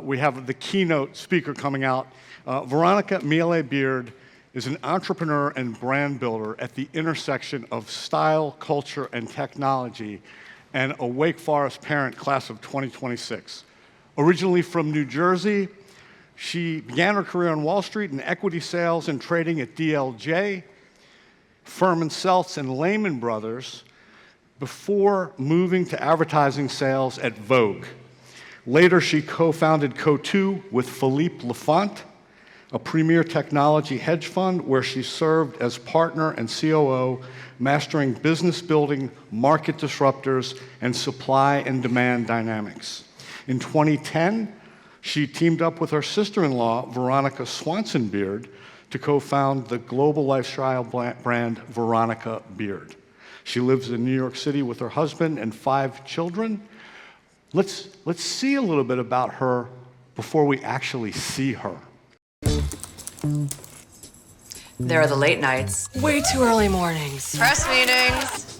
we have the keynote speaker coming out. Veronica Beard is an entrepreneur and brand builder at the intersection of style, culture, and technology, and a Wake Forest parent, class of 2026. Originally from New Jersey, she began her career on Wall Street in equity sales and trading at DLJ, Furman Seltz, and Lehman Brothers, before moving to advertising sales at Vogue. Later, she co-founded Co2 with Philippe Lafont, a premier technology hedge fund where she served as partner and COO, mastering business building, market disruptors, and supply and demand dynamics. In 2010, she teamed up with her sister-in-law, Veronica Beard, to co-found the global lifestyle brand Veronica Beard. She lives in New York City with her husband and 5 children. Let's see a little bit about her before we actually see her. There are the late nights. Way too early mornings. Press meetings.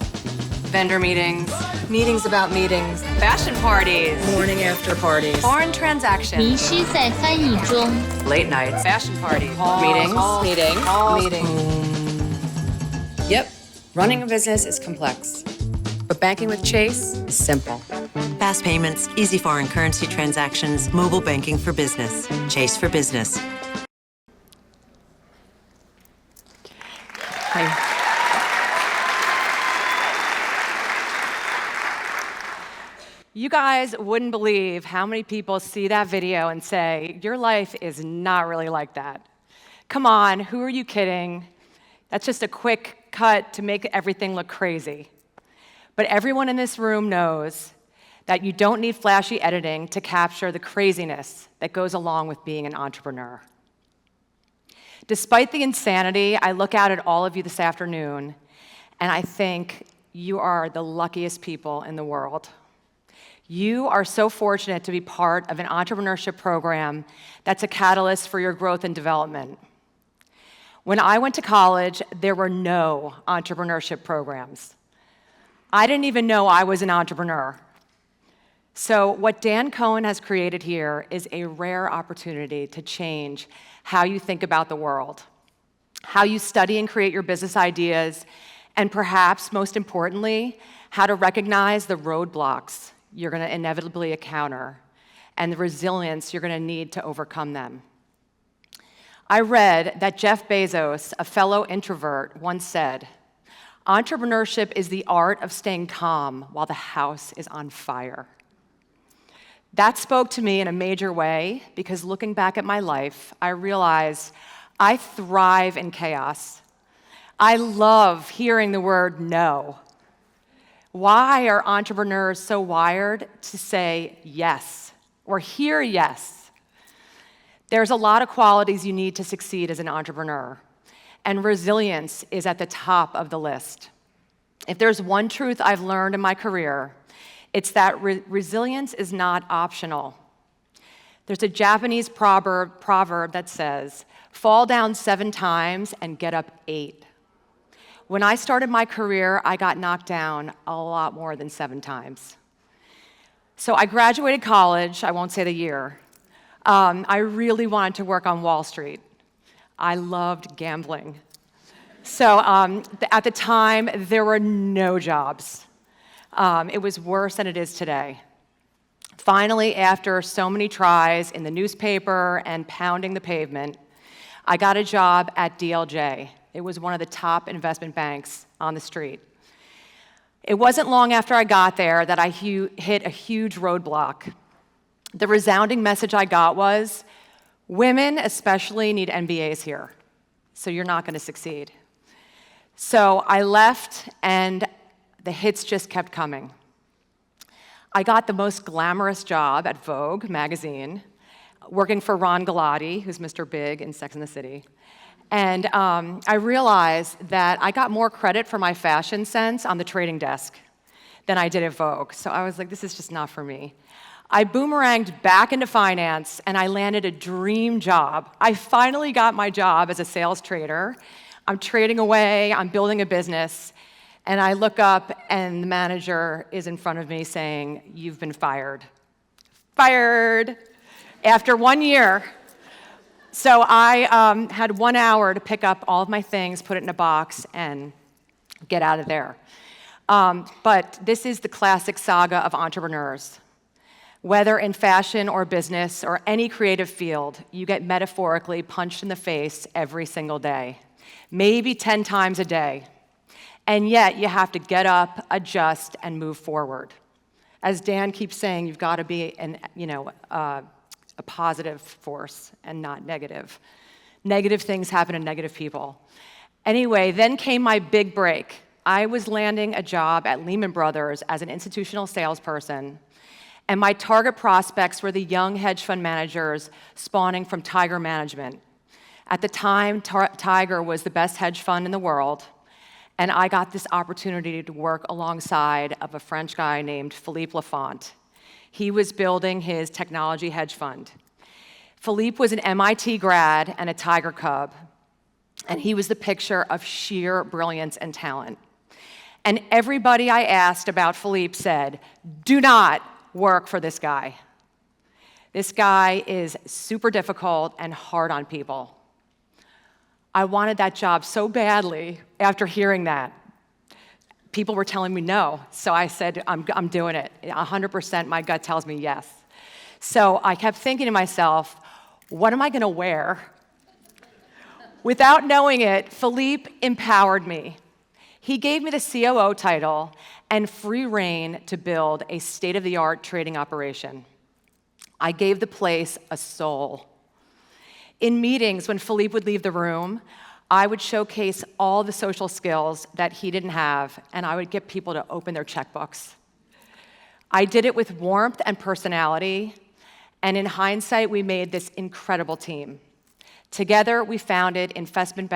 Vendor meetings. Meetings about meetings. Fashion parties. Morning after parties. Foreign transactions. 迷失在翻译中 Late nights. Fashion parties. Meetings. Yep. Running a business is complex. But banking with Chase is simple. Fast payments, easy foreign currency transactions, mobile banking for business. Chase for Business. Hi. You guys wouldn't believe how many people see that video and say, your life is not really like that. Come on, who are you kidding? That's just a quick cut to make everything look crazy. But everyone in this room knows that you don't need flashy editing to capture the craziness that goes along with being an entrepreneur. Despite the insanity, I look out at all of you this afternoon, and I think you are the luckiest people in the world. You are so fortunate to be part of an entrepreneurship program that's a catalyst for your growth and development. When I went to college, there were no entrepreneurship programs. I didn't even know I was an entrepreneur. So what Dan Cohen has created here is a rare opportunity to change how you think about the world, how you study and create your business ideas, and perhaps most importantly, how to recognize the roadblocks you're going to inevitably encounter and the resilience you're going to need to overcome them. I read that Jeff Bezos, a fellow introvert, once said, "Entrepreneurship is the art of staying calm while the house is on fire." That spoke to me in a major way because looking back at my life, I realized I thrive in chaos. I love hearing the word no. Why are entrepreneurs so wired to say yes or hear yes? There's a lot of qualities you need to succeed as an entrepreneur, and resilience is at the top of the list. If there's one truth I've learned in my career, it's that resilience is not optional. There's a Japanese proverb that says, "Fall down 7 times and get up 8." When I started my career, I got knocked down a lot more than 7 times. So I graduated college, I won't say the year. I really wanted to work on Wall Street. I loved gambling. So at the time, there were no jobs. It was worse than it is today. Finally, after so many tries in the newspaper and pounding the pavement, I got a job at DLJ. It was one of the top investment banks on the street. It wasn't long after I got there that I hit a huge roadblock. The resounding message I got was, women especially need MBAs here, so you're not going to succeed. So I left, and the hits just kept coming. I got the most glamorous job at Vogue magazine, working for Ron Galati, who's Mr. Big in Sex and the City. And I realized that I got more credit for my fashion sense on the trading desk than I did at Vogue. So I was like, this is just not for me. I boomeranged back into finance, and I landed a dream job. I finally got my job as a sales trader. I'm trading away, I'm building a business, and I look up, and the manager is in front of me saying, "You've been fired." Fired! After 1 year, so I had 1 hour to pick up all of my things, put it in a box, and get out of there. But this is the classic saga of entrepreneurs. Whether in fashion or business or any creative field, you get metaphorically punched in the face every single day, maybe 10 times a day. And yet you have to get up, adjust, and move forward. As Dan keeps saying, you've got to be a positive force and not negative. Negative things happen to negative people. Anyway, then came my big break. I was landing a job at Lehman Brothers as an institutional salesperson, and my target prospects were the young hedge fund managers spawning from Tiger Management. At the time, Tiger was the best hedge fund in the world, and I got this opportunity to work alongside of a French guy named Philippe Lafont. He was building his technology hedge fund. Philippe was an MIT grad and a Tiger Cub, and he was the picture of sheer brilliance and talent. And everybody I asked about Philippe said, do not work for this guy. This guy is super difficult and hard on people. I wanted that job so badly after hearing that. People were telling me no, so I said, I'm doing it. 100% my gut tells me yes. So I kept thinking to myself, what am I gonna wear? Without knowing it, Philippe empowered me. He gave me the COO title and free rein to build a state-of-the-art trading operation. I gave the place a soul. In meetings, when Philippe would leave the room, I would showcase all the social skills that he didn't have, and I would get people to open their checkbooks. I did it with warmth and personality, and in hindsight, we made this incredible team. Together, we founded investment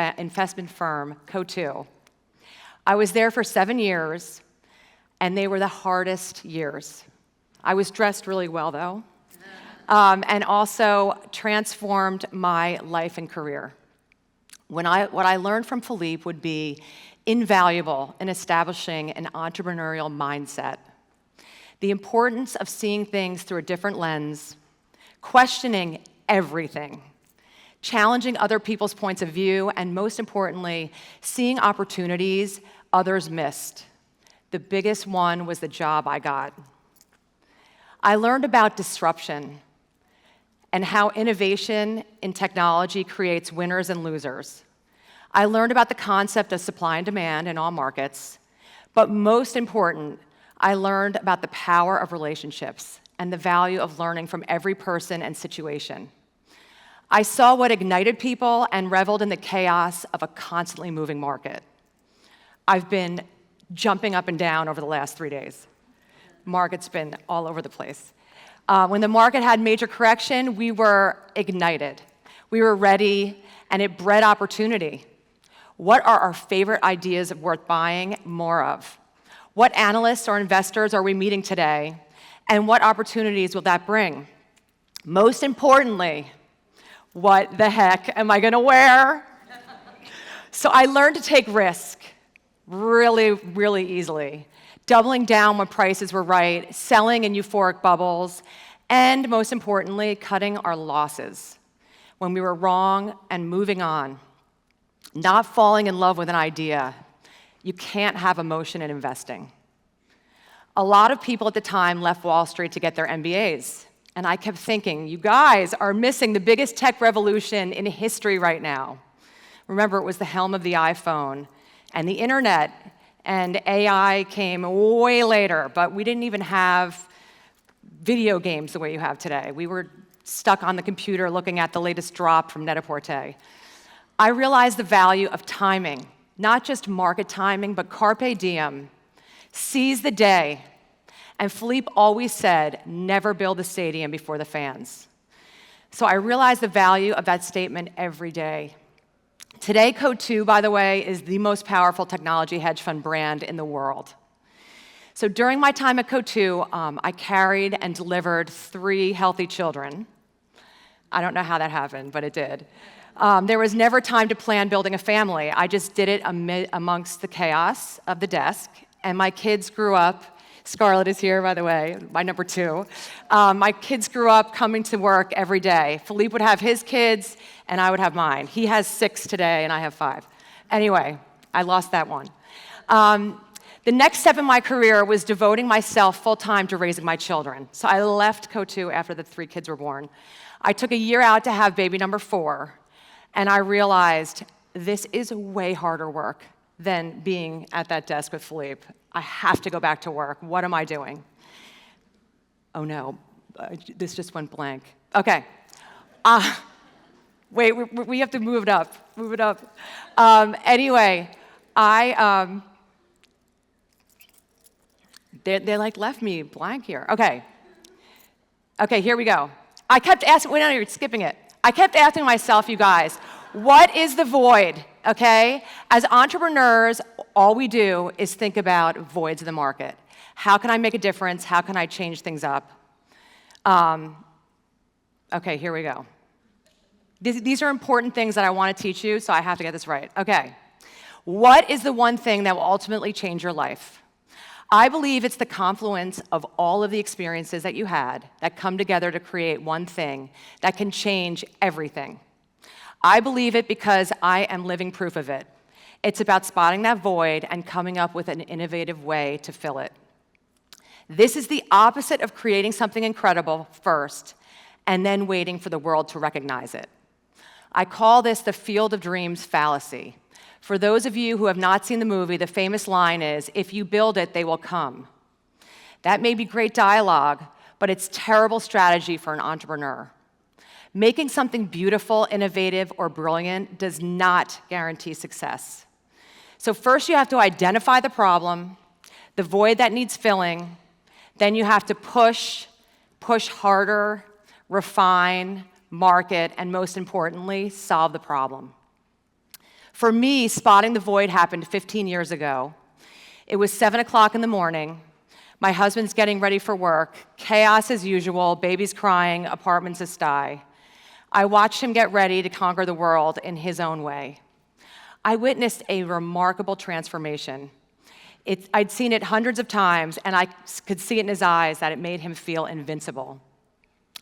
firm Co2. I was there for 7 years, and they were the hardest years. I was dressed really well, though, and also transformed my life and career. What I learned from Philippe would be invaluable in establishing an entrepreneurial mindset. The importance of seeing things through a different lens, questioning everything, challenging other people's points of view, and most importantly, seeing opportunities others missed. The biggest one was the job I got. I learned about disruption and how innovation in technology creates winners and losers. I learned about the concept of supply and demand in all markets, but most important, I learned about the power of relationships and the value of learning from every person and situation. I saw what ignited people and reveled in the chaos of a constantly moving market. I've been jumping up and down over the last 3 days. Market's been all over the place. When the market had major correction, we were ignited. We were ready, and it bred opportunity. What are our favorite ideas worth buying more of? What analysts or investors are we meeting today, and what opportunities will that bring? Most importantly, what the heck am I gonna wear? So I learned to take risk really, really easily, doubling down when prices were right, selling in euphoric bubbles, and most importantly, cutting our losses when we were wrong and moving on. Not falling in love with an idea. You can't have emotion in investing. A lot of people at the time left Wall Street to get their MBAs, and I kept thinking, you guys are missing the biggest tech revolution in history right now. Remember, it was the helm of the iPhone and the internet, and AI came way later, but we didn't even have video games the way you have today. We were stuck on the computer looking at the latest drop from Net-a-Porter. I realized the value of timing, not just market timing, but carpe diem. Seize the day. And Philippe always said, never build a stadium before the fans. So I realized the value of that statement every day. Today, Co2, by the way, is the most powerful technology hedge fund brand in the world. So during my time at Co2, I carried and delivered 3 healthy children. I don't know how that happened, but it did. There was never time to plan building a family. I just did it amongst the chaos of the desk, and my kids grew up Scarlett is here, by the way, my number 2. My kids grew up coming to work every day. Philippe would have his kids, and I would have mine. He has 6 today, and I have 5. Anyway, I lost that one. The next step in my career was devoting myself full-time to raising my children. So I left Co2 after the 3 kids were born. I took a year out to have baby number 4, and I realized this is way harder work than being at that desk with Philippe. I have to go back to work. What am I doing? Oh no, this just went blank. Okay. Wait, we have to move it up. Move it up. Anyway, they like left me blank here. Okay. Okay, here we go. I kept asking, wait, no, you're skipping it. I kept asking myself, you guys, what is the void, okay? As entrepreneurs, all we do is think about voids in the market. How can I make a difference? How can I change things up? Okay, here we go. These are important things that I want to teach you, so I have to get this right. Okay. What is the one thing that will ultimately change your life? I believe it's the confluence of all of the experiences that you had that come together to create one thing that can change everything. I believe it because I am living proof of it. It's about spotting that void and coming up with an innovative way to fill it. This is the opposite of creating something incredible first and then waiting for the world to recognize it. I call this the field of dreams fallacy. For those of you who have not seen the movie, the famous line is, if you build it, they will come. That may be great dialogue, but it's terrible strategy for an entrepreneur. Making something beautiful, innovative, or brilliant does not guarantee success. So first you have to identify the problem, the void that needs filling, then you have to push harder, refine, market, and most importantly, solve the problem. For me, spotting the void happened 15 years ago. It was 7 o'clock in the morning. My husband's getting ready for work. Chaos as usual, babies crying, apartments asty. I watched him get ready to conquer the world in his own way. I witnessed a remarkable transformation. I'd seen it hundreds of times, and I could see it in his eyes that it made him feel invincible.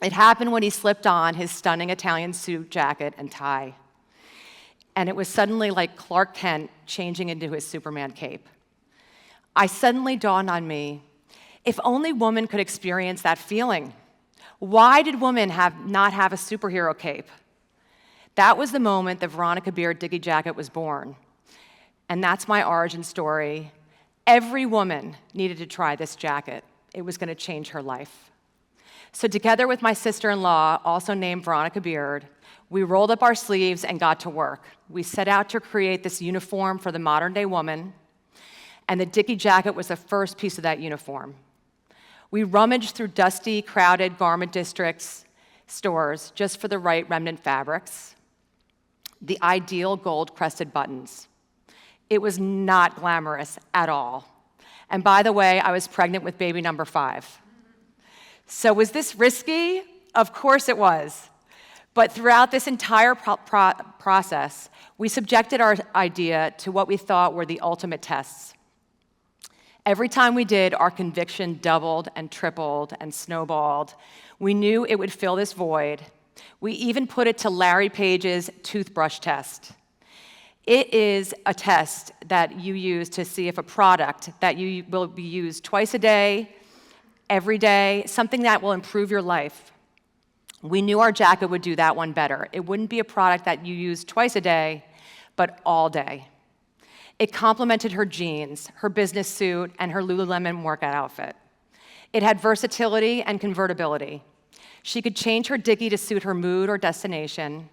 It happened when he slipped on his stunning Italian suit jacket and tie. And it was suddenly like Clark Kent changing into his Superman cape. I suddenly dawned on me, if only women could experience that feeling. Why did women not have a superhero cape? That was the moment the Veronica Beard Dicky jacket was born. And that's my origin story. Every woman needed to try this jacket. It was going to change her life. So together with my sister-in-law, also named Veronica Beard, we rolled up our sleeves and got to work. We set out to create this uniform for the modern-day woman, and the Dicky jacket was the first piece of that uniform. We rummaged through dusty, crowded garment districts, stores, just for the right remnant fabrics, the ideal gold-crested buttons. It was not glamorous at all. And by the way, I was pregnant with baby number 5. So was this risky? Of course it was. But throughout this entire process, we subjected our idea to what we thought were the ultimate tests. Every time we did, our conviction doubled and tripled and snowballed. We knew it would fill this void. We even put it to Larry Page's toothbrush test. It is a test that you use to see if a product that you will be used twice a day, every day, something that will improve your life. We knew our jacket would do that one better. It wouldn't be a product that you use twice a day, but all day. It complemented her jeans, her business suit, and her Lululemon workout outfit. It had versatility and convertibility. She could change her Dicky to suit her mood or destination,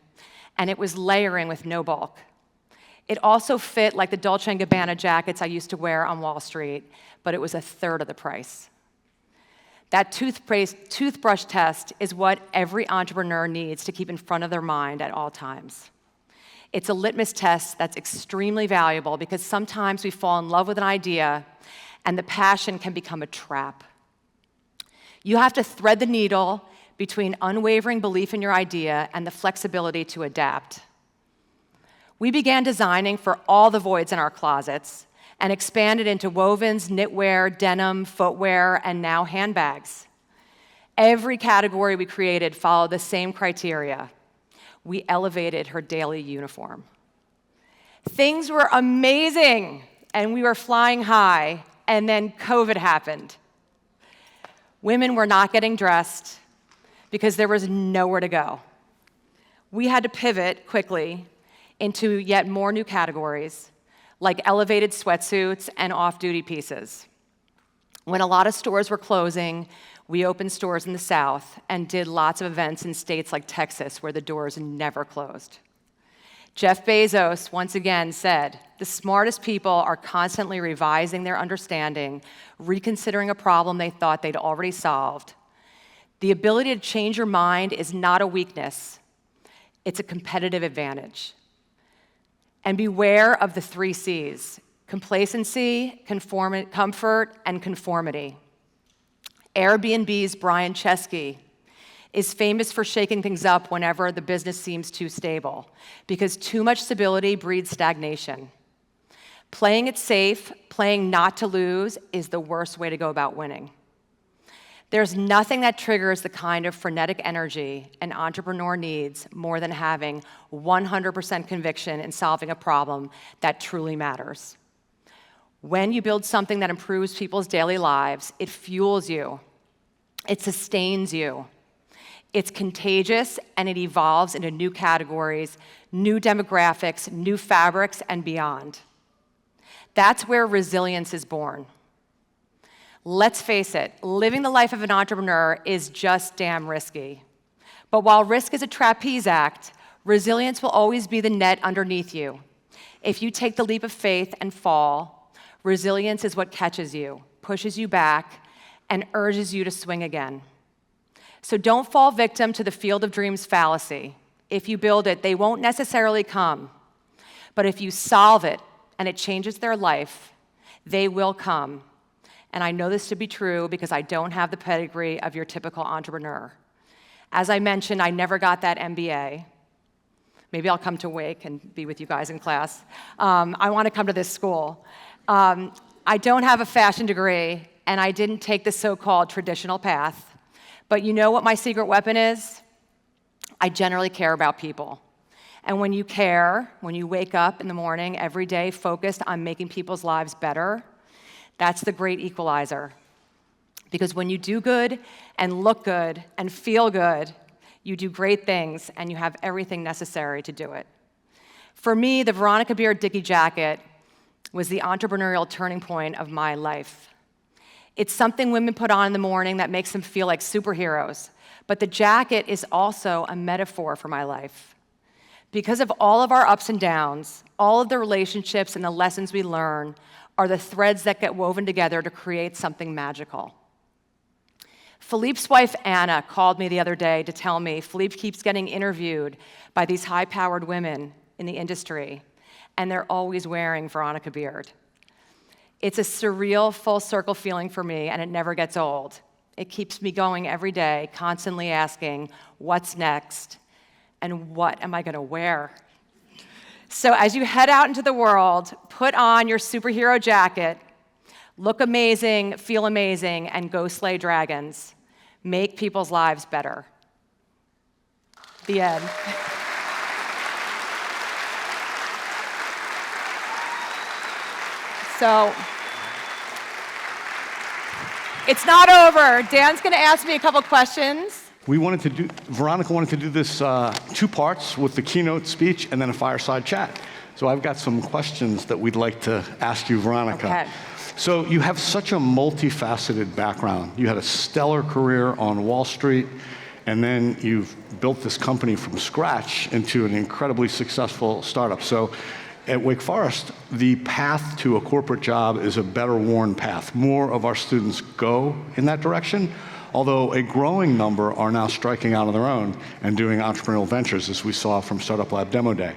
and it was layering with no bulk. It also fit like the Dolce & Gabbana jackets I used to wear on Wall Street, but it was a third of the price. That toothbrush test is what every entrepreneur needs to keep in front of their mind at all times. It's a litmus test that's extremely valuable because sometimes we fall in love with an idea and the passion can become a trap. You have to thread the needle between unwavering belief in your idea and the flexibility to adapt. We began designing for all the voids in our closets, and expanded into wovens, knitwear, denim, footwear, and now handbags. Every category we created followed the same criteria. We elevated her daily uniform. Things were amazing, and we were flying high, and then COVID happened. Women were not getting dressed because there was nowhere to go. We had to pivot quickly into yet more new categories, like elevated sweatsuits and off-duty pieces. When a lot of stores were closing, we opened stores in the South and did lots of events in states like Texas where the doors never closed. Jeff Bezos once again said, "The smartest people are constantly revising their understanding, reconsidering a problem they thought they'd already solved. The ability to change your mind is not a weakness, it's a competitive advantage." And beware of the 3 C's: complacency, comfort, and conformity. Airbnb's Brian Chesky is famous for shaking things up whenever the business seems too stable, because too much stability breeds stagnation. Playing it safe, playing not to lose, is the worst way to go about winning. There's nothing that triggers the kind of frenetic energy an entrepreneur needs more than having 100% conviction in solving a problem that truly matters. When you build something that improves people's daily lives, it fuels you, it sustains you. It's contagious, and it evolves into new categories, new demographics, new fabrics, and beyond. That's where resilience is born. Let's face it, living the life of an entrepreneur is just damn risky. But while risk is a trapeze act, resilience will always be the net underneath you. If you take the leap of faith and fall, resilience is what catches you, pushes you back, and urges you to swing again. So don't fall victim to the field of dreams fallacy. If you build it, they won't necessarily come. But if you solve it and it changes their life, they will come. And I know this to be true because I don't have the pedigree of your typical entrepreneur. As I mentioned, I never got that MBA. Maybe I'll come to Wake and be with you guys in class. I want to come to this school. I don't have a fashion degree, and I didn't take the so-called traditional path. But you know what my secret weapon is? I generally care about people. And when you care, when you wake up in the morning every day focused on making people's lives better, that's the great equalizer. Because when you do good and look good and feel good, you do great things and you have everything necessary to do it. For me, the Veronica Beard Dickie jacket was the entrepreneurial turning point of my life. It's something women put on in the morning that makes them feel like superheroes. But the jacket is also a metaphor for my life. Because of all of our ups and downs, all of the relationships and the lessons we learn are the threads that get woven together to create something magical. Philippe's wife, Anna, called me the other day to tell me Philippe keeps getting interviewed by these high-powered women in the industry, and they're always wearing Veronica Beard. It's a surreal, full-circle feeling for me, and it never gets old. It keeps me going every day, constantly asking, what's next, and what am I going to wear? So as you head out into the world, put on your superhero jacket, look amazing, feel amazing, and go slay dragons. Make people's lives better. The end. So, it's not over. Dan's going to ask me a couple questions. Veronica wanted to do this 2 parts with the keynote speech and then a fireside chat. So I've got some questions that we'd like to ask you, Veronica. Okay. So you have such a multifaceted background. You had a stellar career on Wall Street, and then you've built this company from scratch into an incredibly successful startup. So at Wake Forest, the path to a corporate job is a better worn path. More of our students go in that direction, although a growing number are now striking out on their own and doing entrepreneurial ventures, as we saw from Startup Lab Demo Day.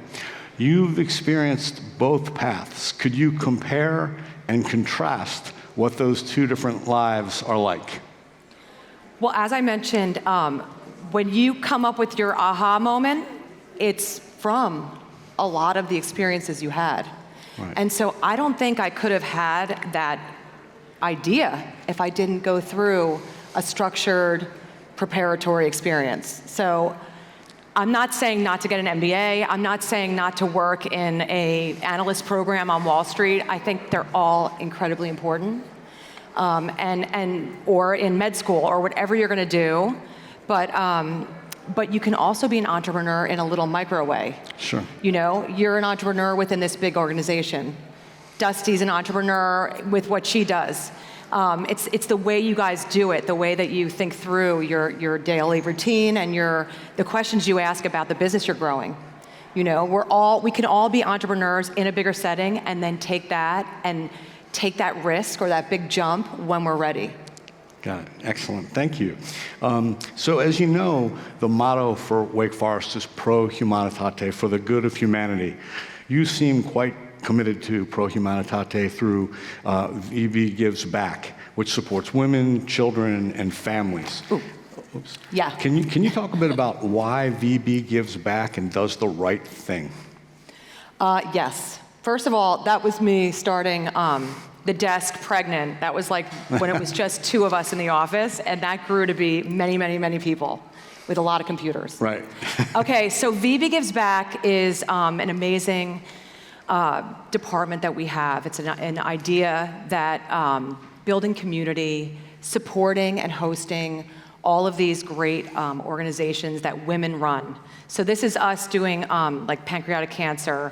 You've experienced both paths. Could you compare and contrast what those 2 different lives are like? Well, as I mentioned, when you come up with your aha moment, it's from a lot of the experiences you had. Right. And so I don't think I could have had that idea if I didn't go through a structured preparatory experience. So I'm not saying not to get an MBA. I'm not saying not to work in an analyst program on Wall Street. I think they're all incredibly important. Or in med school or whatever you're going to do. But you can also be an entrepreneur in a little micro way. Sure. You know, you're an entrepreneur within this big organization. Dusty's an entrepreneur with what she does. It's the way you guys do it, the way that you think through your daily routine and the questions you ask about the business you're growing. You know, we can all be entrepreneurs in a bigger setting and then take that risk or that big jump when we're ready. Got it. Excellent. Thank you. So as you know, the motto for Wake Forest is Pro Humanitate, for the good of humanity. You seem quite committed to Pro Humanitate through VB Gives Back, which supports women, children, and families. Ooh. Oops. Yeah. Can you talk a bit about why VB gives back and does the right thing? Yes. First of all, that was me starting the desk pregnant. That was like when it was just two of us in the office, and that grew to be many, many, many people with a lot of computers. Right. Okay, so VB Gives Back is an amazing department that we have. It's an idea that building community, supporting and hosting all of these great organizations that women run. So this is us doing like pancreatic cancer.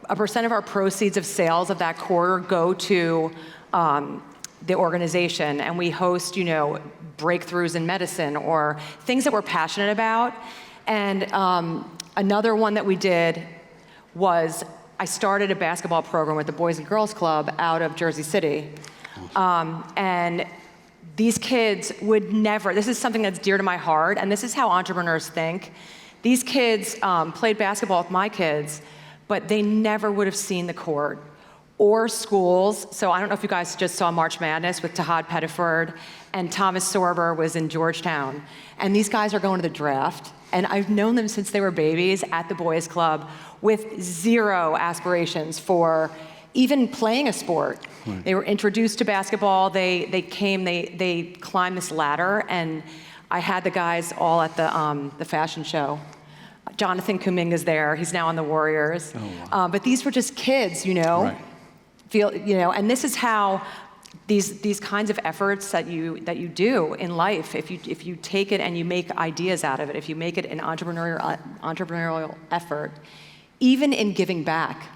1% of our proceeds of sales of that quarter go to the organization, and we host, you know, breakthroughs in medicine or things that we're passionate about. And another one that we did was I started a basketball program with the Boys and Girls Club out of Jersey City. And these kids would never, this is something that's dear to my heart, and this is how entrepreneurs think. These kids played basketball with my kids, but they never would have seen the court or schools. So I don't know if you guys just saw March Madness with Tahad Pettiford, and Thomas Sorber was in Georgetown. And these guys are going to the draft, and I've known them since they were babies at the Boys Club with zero aspirations for even playing a sport. Right. They were introduced to basketball, they climbed this ladder, and I had the guys all at the fashion show. Jonathan Kuminga's there, he's now on the Warriors. Oh, wow. But these were just kids, you know, right. And this is how these kinds of efforts that you do in life, if you take it and you make ideas out of it, if you make it an entrepreneurial effort, even in giving back,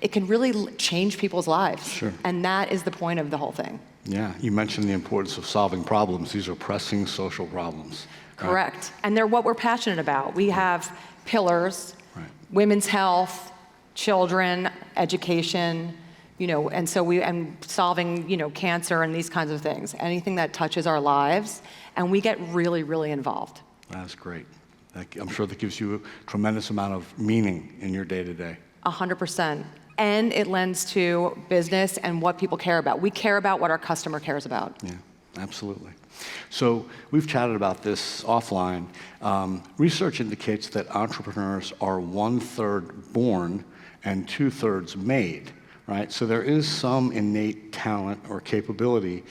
it can really change people's lives. Sure. And that is the point of the whole thing. Yeah, you mentioned the importance of solving problems. These are pressing social problems. Correct. Right? And they're what we're passionate about. We have pillars, right. Women's health, children, education, you know, and solving, you know, cancer and these kinds of things. Anything that touches our lives, and we get really, really involved. That's great. I'm sure that gives you a tremendous amount of meaning in your day-to-day. 100%. And it lends to business and what people care about. We care about what our customer cares about. Yeah, absolutely. So we've chatted about this offline. Research indicates that entrepreneurs are 1/3 born and 2/3 made, right? So there is some innate talent or capability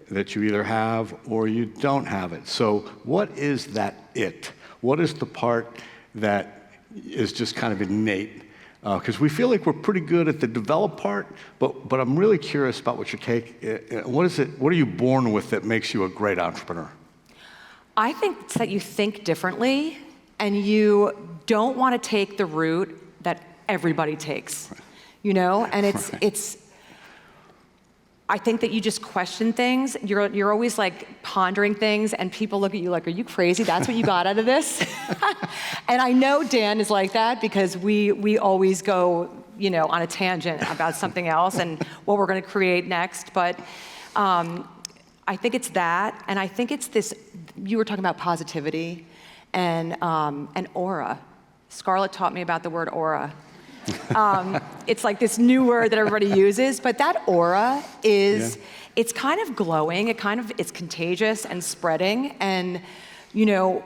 that you either have or you don't have it. So what is that it? What is the part that is just kind of innate? Because we feel like we're pretty good at the developed part, but I'm really curious about what your take. What is it? What are you born with that makes you a great entrepreneur? I think it's that you think differently, and you don't want to take the route that everybody takes. Right. You know, and it's. I think that you just question things. You're always like pondering things, and people look at you like, "Are you crazy? That's what you got out of this?" And I know Dan is like that because we always go, you know, on a tangent about something else and what we're going to create next. But I think it's that, and I think it's this. You were talking about positivity and aura. Scarlett taught me about the word aura. It's like this new word that everybody uses, but that aura is, it's kind of glowing, it's contagious and spreading, and, you know,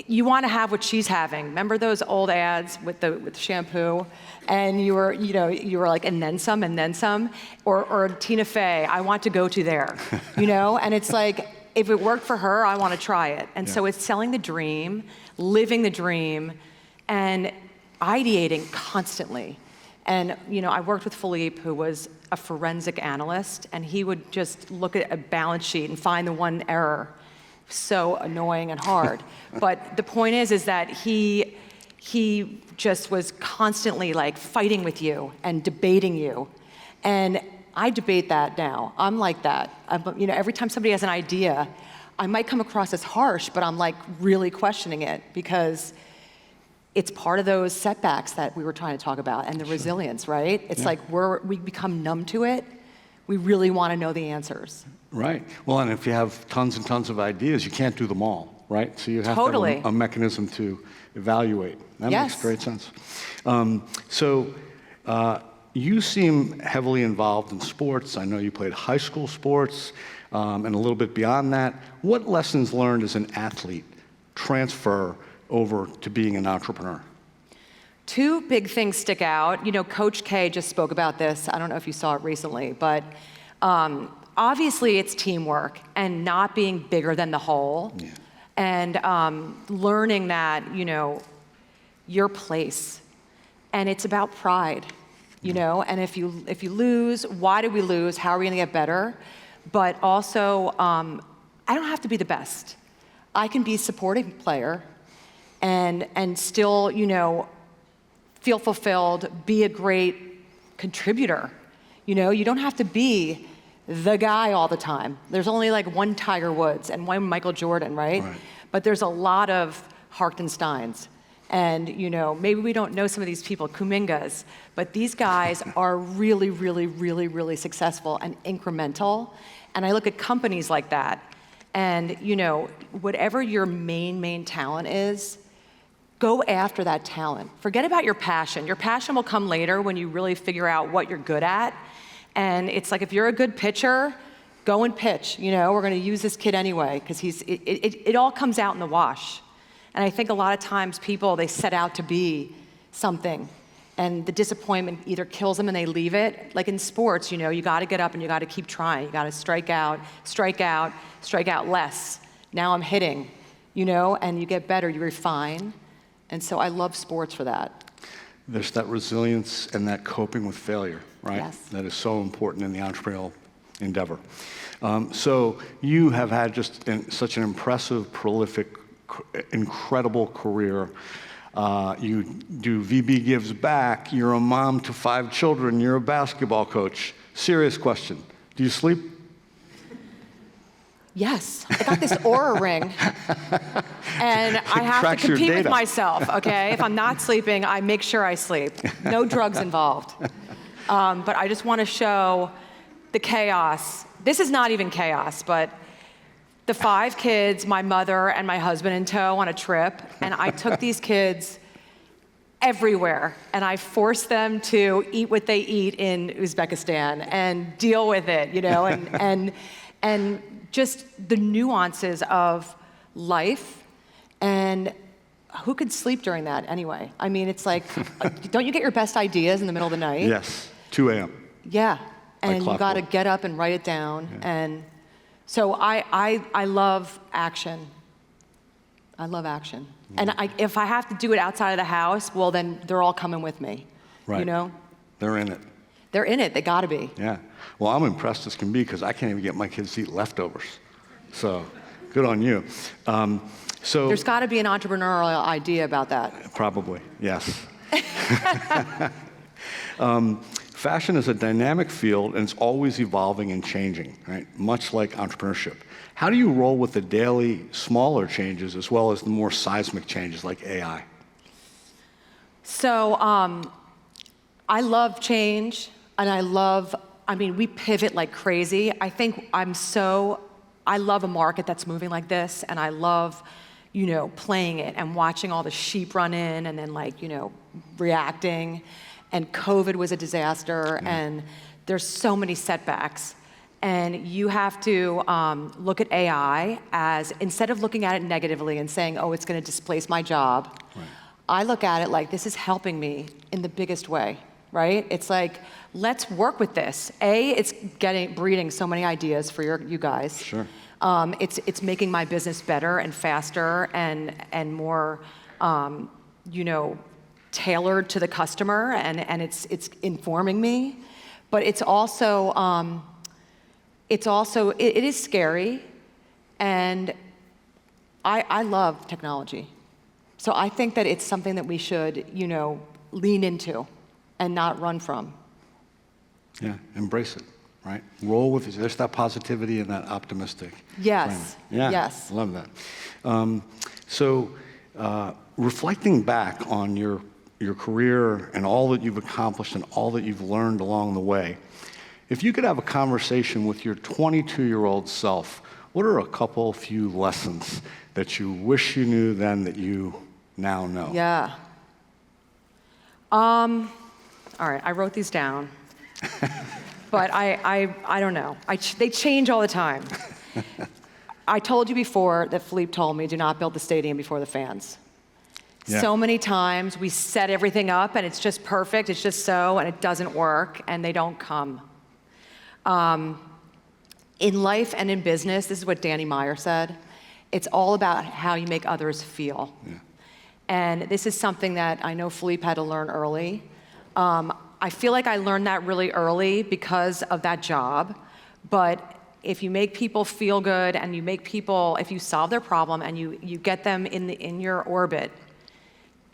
you want to have what she's having. Remember those old ads with the shampoo? And you were like, and then some, and then some? Or Tina Fey, I want to go to there, And it's like, if it worked for her, I want to try it. And so it's selling the dream, living the dream, and ideating constantly. And, I worked with Philippe, who was a forensic analyst, and he would just look at a balance sheet and find the one error. So annoying and hard. But the point is that he just was constantly like fighting with you and debating you. And I debate that now. I'm like that. Every time somebody has an idea, I might come across as harsh, but I'm like really questioning it because it's part of those setbacks that we were trying to talk about and the resilience, right? It's like we become numb to it. We really want to know the answers. Right. Well, and if you have tons and tons of ideas, you can't do them all, right? So you have to have a mechanism to evaluate. That makes great sense. You seem heavily involved in sports. I know you played high school sports and a little bit beyond that. What lessons learned as an athlete transfer over to being an entrepreneur? Two big things stick out. Coach K just spoke about this. I don't know if you saw it recently, but obviously it's teamwork and not being bigger than the whole. Yeah. And learning that, your place. And it's about pride, and if you lose, why did we lose? How are we gonna get better? But also, I don't have to be the best. I can be a supporting player and still, feel fulfilled, be a great contributor. You don't have to be the guy all the time. There's only like one Tiger Woods and one Michael Jordan, right? But there's a lot of Hartensteins. And, maybe we don't know some of these people, Kumingas, but these guys are really, really, really, really successful and incremental. And I look at companies like that, and, whatever your main talent is, go after that talent. Forget about your passion. Your passion will come later when you really figure out what you're good at. And it's like, if you're a good pitcher, go and pitch. We're going to use this kid anyway, because it all comes out in the wash. And I think a lot of times people, they set out to be something, and the disappointment either kills them and they leave it. Like in sports, you got to get up and you got to keep trying. You got to strike out less. Now I'm hitting, and you get better, you refine. And so I love sports for that. There's that resilience and that coping with failure, right? Yes. That is so important in the entrepreneurial endeavor. So you have had just such an impressive, prolific, incredible career. You do VB Gives Back, you're a mom to 5 children, you're a basketball coach. Serious question, do you sleep? Yes, I got this Aura ring, and I have to compete with myself, okay? If I'm not sleeping, I make sure I sleep. No drugs involved. But I just want to show the chaos. This is not even chaos, but the 5 kids, my mother and my husband in tow on a trip, and I took these kids everywhere, and I forced them to eat what they eat in Uzbekistan and deal with it, and just the nuances of life, and who could sleep during that anyway? I mean, it's like, don't you get your best ideas in the middle of the night? Yes, 2 a.m. Yeah, and you got to get up and write it down, and so I love action. I love action. And if I have to do it outside of the house, well, then they're all coming with me, Right. They're in it. They're in it, they gotta be. Yeah. Well, I'm impressed as can be because I can't even get my kids to eat leftovers. So, good on you. There's gotta be an entrepreneurial idea about that. Probably, yes. Fashion is a dynamic field and it's always evolving and changing, right? Much like entrepreneurship. How do you roll with the daily smaller changes as well as the more seismic changes like AI? So I love change, and we pivot like crazy. I think I love a market that's moving like this, and I love, playing it and watching all the sheep run in and then reacting. And COVID was a disaster, and there's so many setbacks. And you have to look at AI as, instead of looking at it negatively and saying, oh, it's going to displace my job, I look at it like, this is helping me in the biggest way, right? It's like, let's work with this. It's breeding so many ideas for you guys. Sure. It's making my business better and faster and more, tailored to the customer, and it's informing me. But it's also, it is scary, and I love technology. So I think that it's something that we should, lean into and not run from. Yeah, embrace it, right? Roll with it. There's that positivity and that optimistic. Yes, frame. Yeah, yes. I love that. So reflecting back on your career and all that you've accomplished and all that you've learned along the way, if you could have a conversation with your 22-year-old self, what are a few lessons that you wish you knew then that you now know? Yeah. All right, I wrote these down. But I don't know. They change all the time. I told you before that Philippe told me, do not build the stadium before the fans. Yeah. So many times we set everything up and it's just perfect, it's just so, and it doesn't work, and they don't come. In life and in business, this is what Danny Meyer said, it's all about how you make others feel. Yeah. And this is something that I know Philippe had to learn early. I feel like I learned that really early because of that job, but if you make people feel good and you make people, if you solve their problem and you get them in your orbit,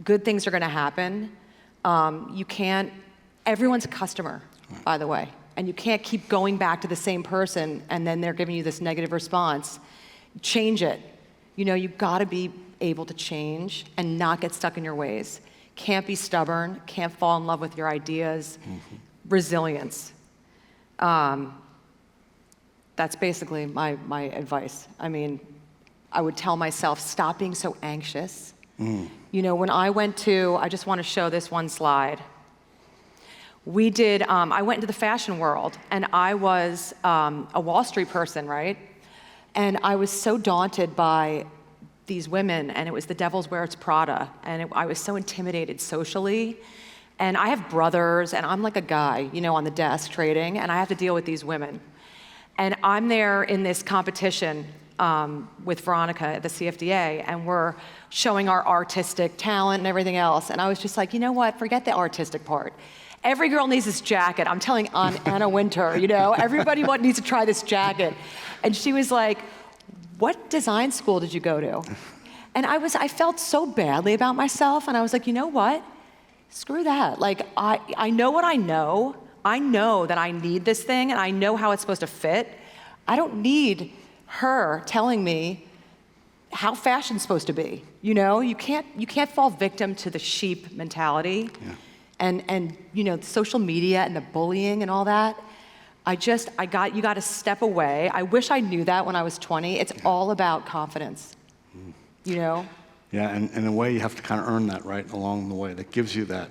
good things are gonna happen. Everyone's a customer, by the way, and you can't keep going back to the same person and then they're giving you this negative response. Change it. You gotta be able to change and not get stuck in your ways. Can't be stubborn, can't fall in love with your ideas. Resilience. That's basically my advice. I mean, I would tell myself, stop being so anxious. When I just want to show this one slide. I went into the fashion world, and I was a Wall Street person, right? And I was so daunted by these women, and it was the devil's wears Prada, and I was so intimidated socially. And I have brothers, and I'm like a guy, on the desk trading, and I have to deal with these women. And I'm there in this competition with Veronica at the CFDA, and we're showing our artistic talent and everything else. And I was just like, you know what, forget the artistic part. Every girl needs this jacket. I'm telling Anna Winter, everybody needs to try this jacket. And she was like, what design school did you go to? And I felt so badly about myself, and I was like, you know what? Screw that. Like, I know what I know. I know that I need this thing, and I know how it's supposed to fit. I don't need her telling me how fashion's supposed to be. You can't fall victim to the sheep mentality. Yeah. And social media and the bullying and all that. You got to step away. I wish I knew that when I was 20. It's all about confidence, Yeah, and in a way you have to kind of earn that right along the way. That gives you that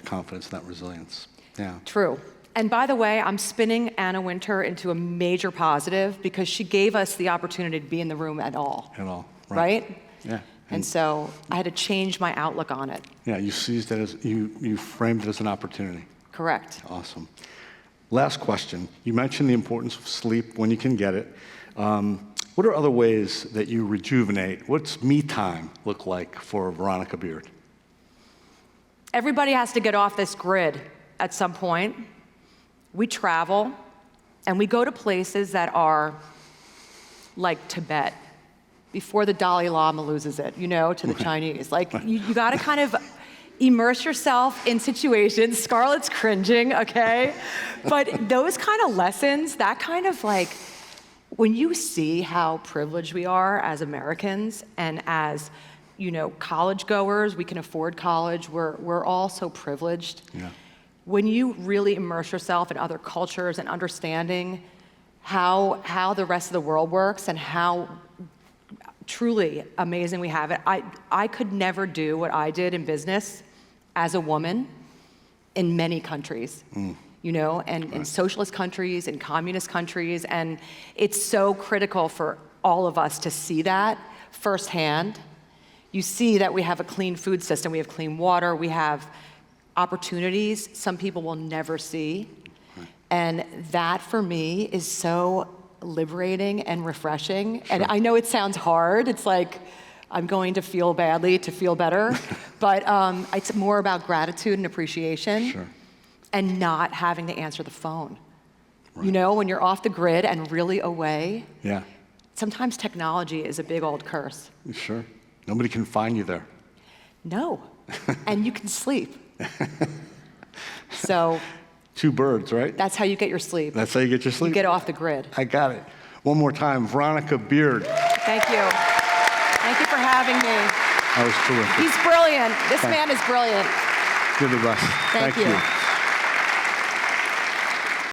confidence, that resilience. Yeah. True. And by the way, I'm spinning Anna Winter into a major positive because she gave us the opportunity to be in the room at all. At all. Right? Yeah. And so I had to change my outlook on it. Yeah, you seized it as, you framed it as an opportunity. Correct. Awesome. Last question. You mentioned the importance of sleep when you can get it. What are other ways that you rejuvenate? What's me time look like for Veronica Beard? Everybody has to get off this grid at some point. We travel, and we go to places that are like Tibet, before the Dalai Lama loses it, to the Chinese. Like, you gotta kind of immerse yourself in situations. Scarlett's cringing, okay? But those kind of lessons, that kind of like, when you see how privileged we are as Americans and as, college goers, we can afford college, we're all so privileged. Yeah. When you really immerse yourself in other cultures and understanding how the rest of the world works and how truly amazing we have it. I could never do what I did in business as a woman in many countries. you know, and in socialist countries, in communist countries, and it's so critical for all of us to see that firsthand. You see that we have a clean food system, we have clean water, we have opportunities some people will never see. And that, for me, is so liberating and refreshing. And I know it sounds hard. It's like I'm going to feel badly to feel better. But it's more about gratitude and appreciation and not having to answer the phone. You know, when you're off the grid and really away, sometimes technology is a big old curse. Sure. Nobody can find you there. No. And you can sleep. So... Two birds, right? That's how you get your sleep. That's how you get your sleep? You get off the grid. I got it. One more time, Veronica Beard. Thank you. Thank you for having me. That was terrific. He's brilliant. This man is brilliant. You're the best. Thank you.